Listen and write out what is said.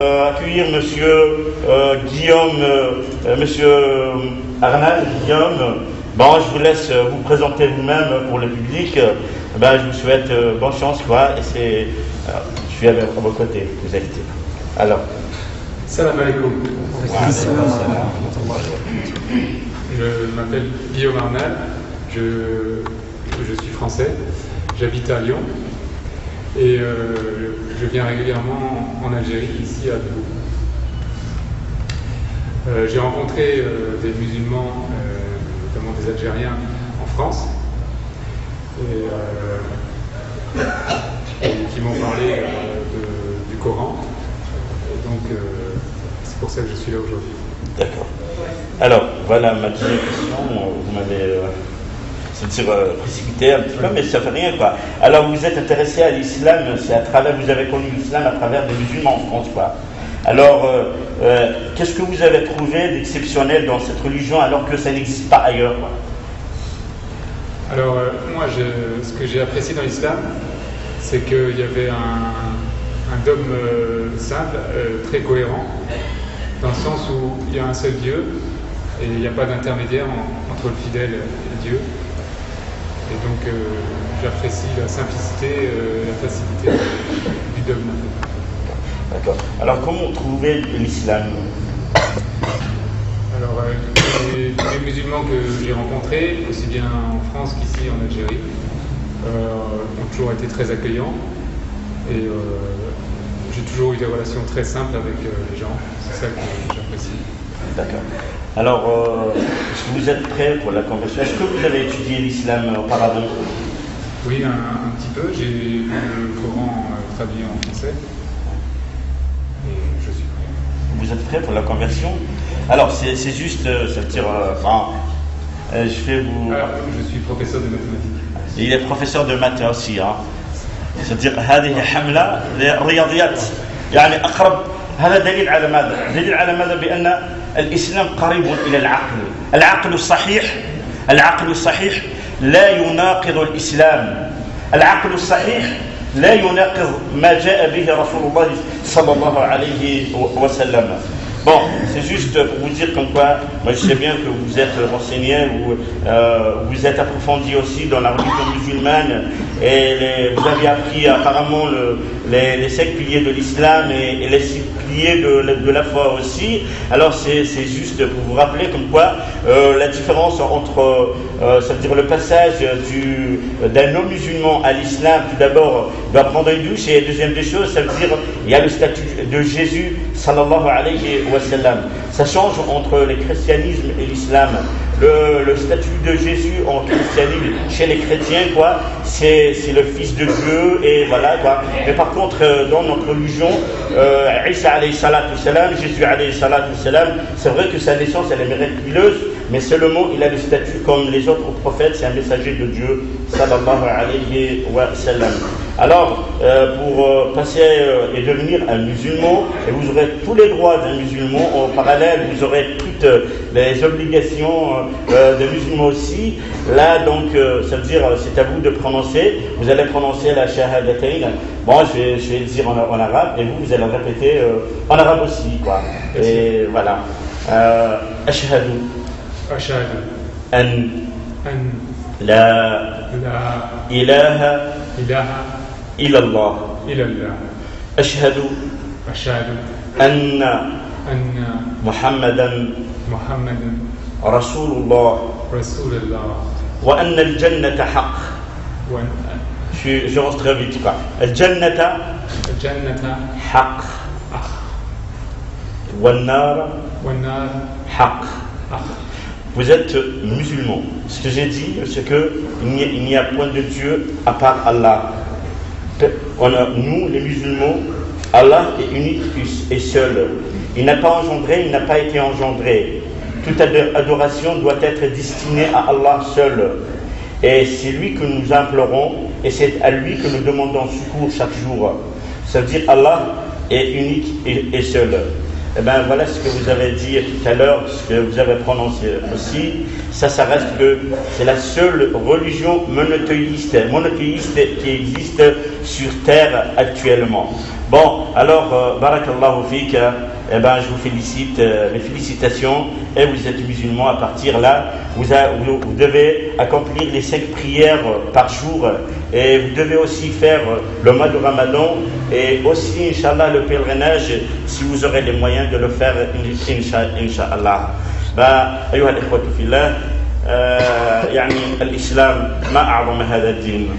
Accueillir monsieur Guillaume, monsieur Arnal Guillaume. Bon, je vous laisse vous présenter vous-même pour le public. Ben, je vous souhaite bonne chance, quoi. Et je suis à vos côtés, vous inquiétez pas. Alors. Salam alaikum. Je m'appelle Guillaume Arnal, je suis français, j'habite à Lyon et je viens régulièrement en Algérie, ici à Debout. J'ai rencontré des musulmans, notamment des Algériens en France, et qui m'ont parlé du Coran. Et donc, c'est pour ça que je suis là aujourd'hui. D'accord. Alors, voilà ma deuxième question. Vous m'avez précipité un petit peu, mais ça fait rien, quoi. Alors, vous êtes intéressé à l'islam, c'est à travers, vous avez connu l'islam à travers des musulmans en France, quoi. Alors, qu'est-ce que vous avez trouvé d'exceptionnel dans cette religion alors que ça n'existe pas ailleurs, quoi? Alors, moi, ce que j'ai apprécié dans l'islam, c'est qu'il y avait un dogme simple, très cohérent, dans le sens où il y a un seul Dieu et il n'y a pas d'intermédiaire entre le fidèle et Dieu. Et donc j'apprécie la simplicité, la facilité du dogme. D'accord. Alors comment trouver l'islam? Alors tous les musulmans que j'ai rencontrés, aussi bien en France qu'ici en Algérie, ont toujours été très accueillants et j'ai toujours eu des relations très simples avec les gens. C'est ça que j'apprécie. D'accord. Alors, est-ce que vous êtes prêt pour la conversion? Est-ce que vous avez étudié l'islam auparavant? Oui, un petit peu. J'ai lu le Coran traduit en français. Et je suis prêt. Vous êtes prêt pour la conversion? Alors, c'est juste, ça veut dire, je vais vous... je suis professeur de mathématiques. Il est professeur de maths aussi, hein. C'est-à-dire هذه حملة للرياضيات يعني أقرب. هذا دليل على ماذا؟ دليل على ماذا؟ بأن الإسلام قريب إلى العقل العقل الصحيح لا يناقض الإسلام. العقل الصحيح لا يناقض ما جاء به رسول الله صلى الله عليه وسلم. Bon, c'est juste pour vous dire comme quoi, moi je sais bien que vous êtes renseigné, vous êtes approfondi aussi dans la religion musulmane et vous avez appris apparemment les 5 piliers de l'islam et les 6 piliers de la foi aussi. Alors c'est juste pour vous rappeler comme quoi la différence entre, ça veut dire le passage d'un non-musulman à l'islam, tout d'abord, doit prendre une douche, et la deuxième des choses, ça veut dire il y a le statut de Jésus, sallallahu alayhi wa sallam. Ça change entre le christianisme et l'islam. Le statut de Jésus en christianisme chez les chrétiens, quoi, c'est le fils de Dieu, et voilà, quoi. Mais par contre, dans notre religion, Isa alayhi salatu salam, Jésus alayhi salatu salam, c'est vrai que sa naissance elle est miraculeuse, mais seulement il a le statut comme les autres prophètes, c'est un messager de Dieu, sallallahu alayhi wa sallam. Alors, pour passer et devenir un musulman, et vous aurez tous les droits d'un musulman, en parallèle, vous aurez toutes les obligations de musulmans aussi. Là, donc, ça veut dire, c'est à vous de prononcer. Vous allez prononcer la shahadatayn. Bon, je vais le dire en arabe, et vous allez le répéter en arabe aussi, quoi. Et voilà. Ashhadu an la ilaha إلى الله أشهد أن محمدا رسول الله وأن الجنة حق. Je rentre très vite, quoi. الجنة حق والنار حق. Vous êtes musulmans. Ce que j'ai dit, c'est qu'il n'y a point de Dieu à part Allah. Nous, les musulmans, Allah est unique et seul. Il n'a pas engendré, il n'a pas été engendré. Toute adoration doit être destinée à Allah seul. Et c'est lui que nous implorons, et c'est à lui que nous demandons secours chaque jour. Ça veut dire Allah est unique et seul. Eh bien, voilà ce que vous avez dit tout à l'heure, ce que vous avez prononcé aussi. Ça reste que c'est la seule religion monothéiste qui existe sur terre actuellement. Bon, alors, barakallahu fik, eh ben, je vous félicite, mes félicitations, et vous êtes musulmans à partir là, vous devez accomplir les 5 prières par jour, et vous devez aussi faire le mois de Ramadan, et aussi, Inch'Allah, le pèlerinage, si vous aurez les moyens de le faire, Inch'Allah. أيها الإخوة في الله يعني الإسلام ما أعظم هذا الدين